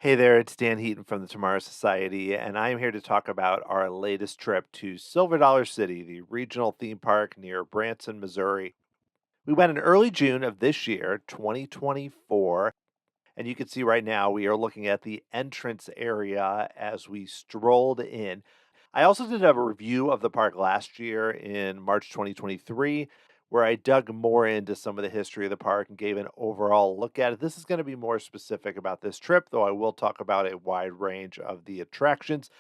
Hey there, it's Dan Heaton from the Tomorrow Society, and I'm here to talk about our latest trip to Silver Dollar City, the regional theme park near Branson, Missouri. We went in early June of this year, 2024, and you can see right now we are looking at the entrance area as we strolled in. I also did have a review of the park last year in March 2023, where I dug more into some of the history of the park and gave an overall look at it. This is going to be more specific about this trip, though I will talk about a wide range of the attractions.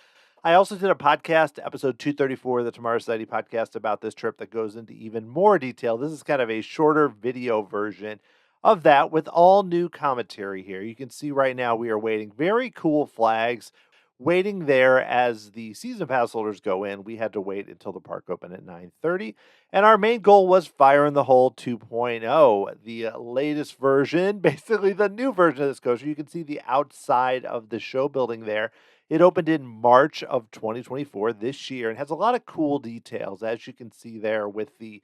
I also did a podcast, episode 234 of the Tomorrow Society podcast, about this trip that goes into even more detail. This is kind of a shorter video version of that with all new commentary here. You can see right now we are waiting. Very cool flags waiting there as the season pass holders go in. We had to wait until the park opened at 9:30, and our main goal was Fire in the Hole 2.0, the latest version, basically the new version of this coaster. You can see the outside of the show building there. It opened in March of 2024 this year and has a lot of cool details, as you can see there with the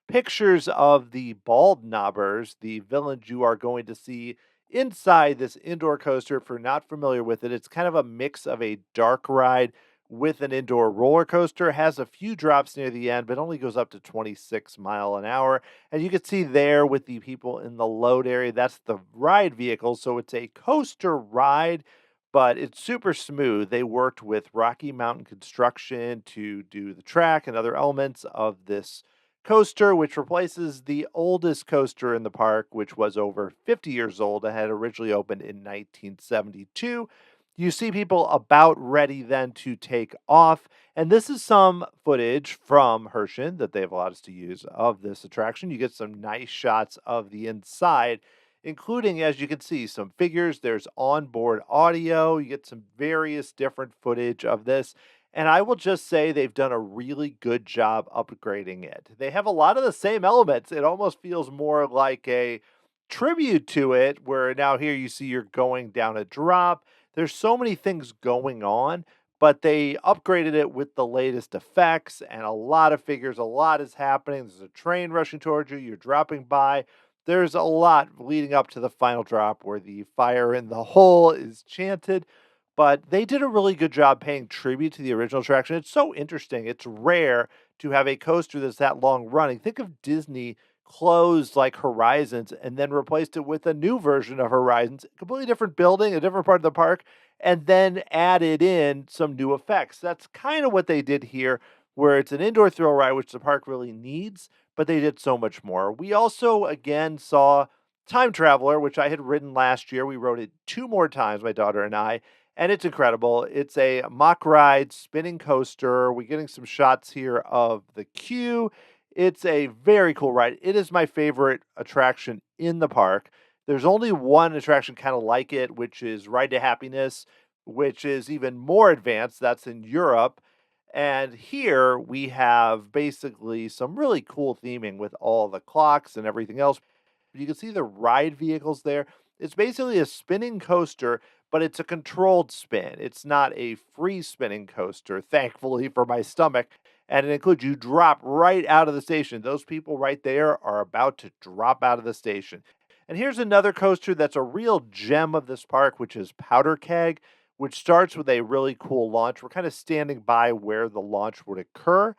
pictures of the bald knobbers, the villains you are going to see inside this indoor coaster. If you're not familiar with it, it's kind of a mix of a dark ride with an indoor roller coaster. It has a few drops near the end, but only goes up to 26 miles an hour. And you can see there with the people in the load area, that's the ride vehicle. So it's a coaster ride, but it's super smooth. They worked with Rocky Mountain Construction to do the track and other elements of this coaster, which replaces the oldest coaster in the park, which was over 50 years old and had originally opened in 1972. You see people about ready then to take off. And this is some footage from Herschend that they've allowed us to use of this attraction. You get some nice shots of the inside, including, as you can see, some figures. There's onboard audio. You get some various different footage of this. And I will just say they've done a really good job upgrading it. They have a lot of the same elements. It almost feels more like a tribute to it, where now here you see you're going down a drop. There's so many things going on, but they upgraded it with the latest effects and a lot of figures. A lot is happening. There's a train rushing towards you. You're dropping by. There's a lot leading up to the final drop where the fire in the hole is chanted, but they did a really good job paying tribute to the original attraction. It's so interesting. It's rare to have a coaster that's that long running. Think of Disney closed like Horizons and then replaced it with a new version of Horizons, completely different building, a different part of the park, and then added in some new effects. That's kind of what they did here, where it's an indoor thrill ride, which the park really needs, but they did so much more. We also, again, saw Time Traveler, which I had ridden last year. We rode it two more times, my daughter and I, and it's incredible. It's a mock ride spinning coaster. We're getting some shots here of the queue. It's a very cool ride. It is my favorite attraction in the park. There's only one attraction kind of like it, which is Ride to Happiness, which is even more advanced. That's in Europe. And here we have basically some really cool theming with all the clocks and everything else. You can see the ride vehicles there. It's basically a spinning coaster, but it's a controlled spin. It's not a free spinning coaster, thankfully for my stomach. And it includes you drop right out of the station. Those people right there are about to drop out of the station. And here's another coaster that's a real gem of this park, which is PowderKeg, which starts with a really cool launch. We're kind of standing by where the launch would occur,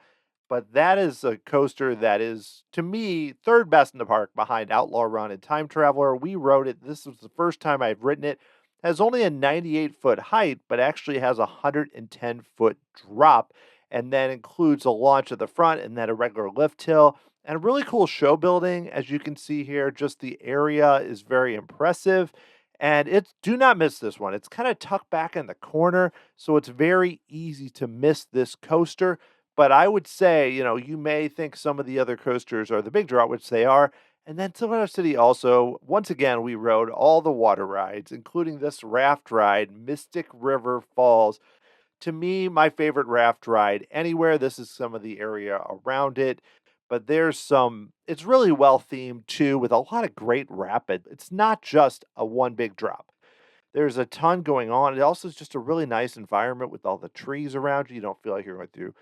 but that is a coaster that is, to me, third best in the park behind Outlaw Run and Time Traveler. We rode it. This was the first time I've ridden it. It has only a 98-foot height, but actually has a 110-foot drop, and then includes a launch at the front and then a regular lift hill and a really cool show building. As you can see here, just the area is very impressive. And it's do not miss this one. It's kind of tucked back in the corner, so it's very easy to miss this coaster. But I would say, you may think some of the other coasters are the big draw, which they are. And then Silver City also, once again, we rode all the water rides, including this raft ride, Mystic River Falls. To me, my favorite raft ride anywhere. This is some of the area around it. But it's really well themed too, with a lot of great rapid. It's not just a one big drop. There's a ton going on. It also is just a really nice environment with all the trees around you. You don't feel like you're going through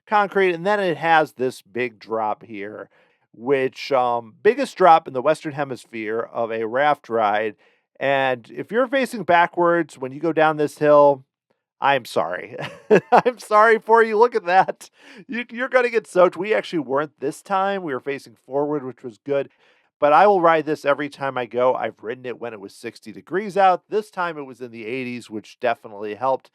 concrete. And then it has this big drop here, which biggest drop in the Western Hemisphere of a raft ride. And if you're facing backwards when you go down this hill, I'm sorry. I'm sorry for you. Look at that. You're going to get soaked. We actually weren't this time. We were facing forward, which was good. But I will ride this every time I go. I've ridden it when it was 60 degrees out. This time it was in the 80s, which definitely helped.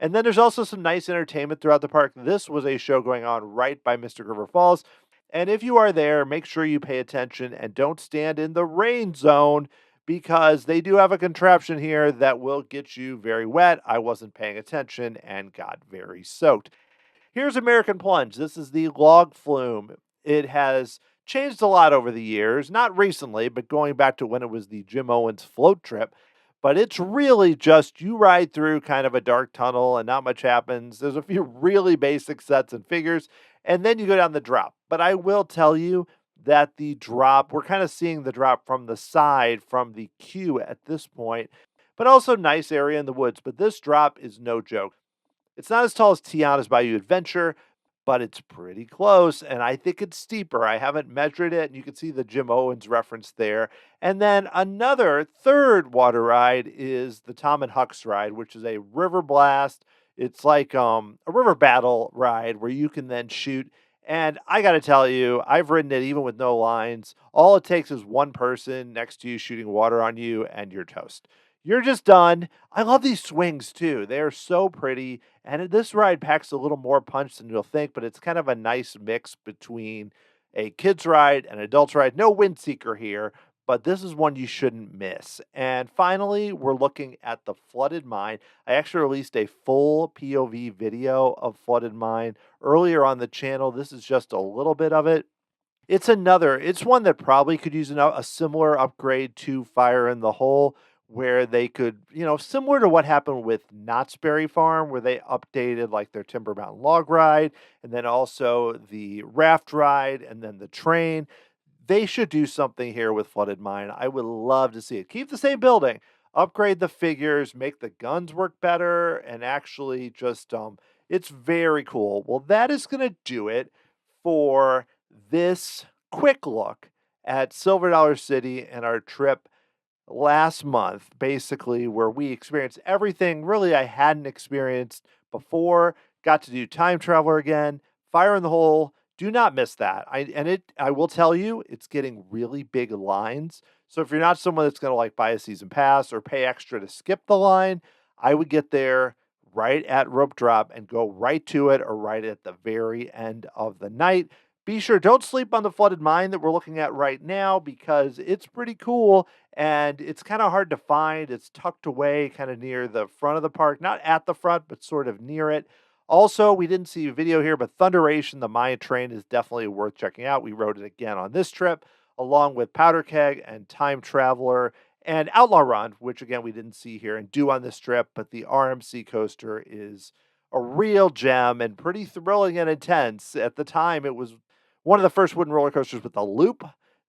And then there's also some nice entertainment throughout the park. This was a show going on right by Mystic River Falls. And if you are there, make sure you pay attention and don't stand in the rain zone because they do have a contraption here that will get you very wet. I wasn't paying attention and got very soaked. Here's American Plunge. This is the log flume. It has changed a lot over the years, not recently, but going back to when it was the Jim Owens float trip. But it's really just you ride through kind of a dark tunnel and not much happens. There's a few really basic sets and figures, and then you go down the drop. But I will tell you that the drop, we're kind of seeing the drop from the side from the queue at this point, but also nice area in the woods. But this drop is no joke. It's not as tall as Tiana's Bayou Adventure, but it's pretty close, and I think it's steeper. I haven't measured it, and you can see the Jim Owens reference there. And then another third water ride is the Tom and Huck's ride, which is a river blast. It's like a river battle ride where you can then shoot. And I got to tell you, I've ridden it even with no lines. All it takes is one person next to you shooting water on you, and you're toast. You're just done. I love these swings too. They are so pretty. And this ride packs a little more punch than you'll think, but it's kind of a nice mix between a kid's ride and adult's ride. No wind seeker here, but this is one you shouldn't miss. And finally, we're looking at the Flooded Mine. I actually released a full POV video of Flooded Mine earlier on the channel. This is just a little bit of it. It's one that probably could use a similar upgrade to Fire in the Hole, where they could, similar to what happened with Knott's Berry Farm, where they updated like their Timber Mountain log ride, and then also the raft ride, and then the train. They should do something here with Flooded Mine. I would love to see it. Keep the same building, upgrade the figures, make the guns work better, and actually just it's very cool. Well, that is gonna do it for this quick look at Silver Dollar City and our trip last month, basically, where we experienced everything really I hadn't experienced before. Got to do Time Traveler again, Fire in the Hole. Do not miss that. I will tell you, it's getting really big lines. So if you're not someone that's going to like buy a season pass or pay extra to skip the line, I would get there right at rope drop and go right to it or right at the very end of the night. Be sure, don't sleep on the Flooded Mine that we're looking at right now because it's pretty cool and it's kind of hard to find. It's tucked away kind of near the front of the park, not at the front, but sort of near it. Also, we didn't see a video here, but Thunderation, the Maya train, is definitely worth checking out. We rode it again on this trip, along with PowderKeg and Time Traveler and Outlaw Run, which again we didn't see here and do on this trip, but the RMC coaster is a real gem and pretty thrilling and intense. At the time, it was one of the first wooden roller coasters with a loop.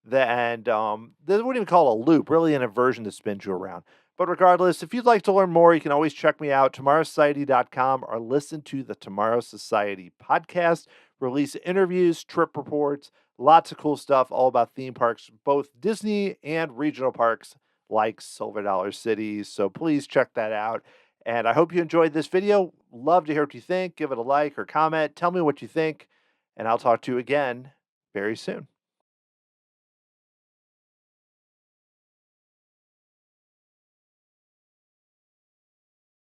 They wouldn't even call it a loop, really an inversion that spins you around. But regardless, if you'd like to learn more, you can always check me out, tomorrowsociety.com, or listen to the Tomorrow Society podcast. Release interviews, trip reports, lots of cool stuff all about theme parks, both Disney and regional parks like Silver Dollar City. So please check that out. And I hope you enjoyed this video. Love to hear what you think. Give it a like or comment. Tell me what you think. And I'll talk to you again very soon.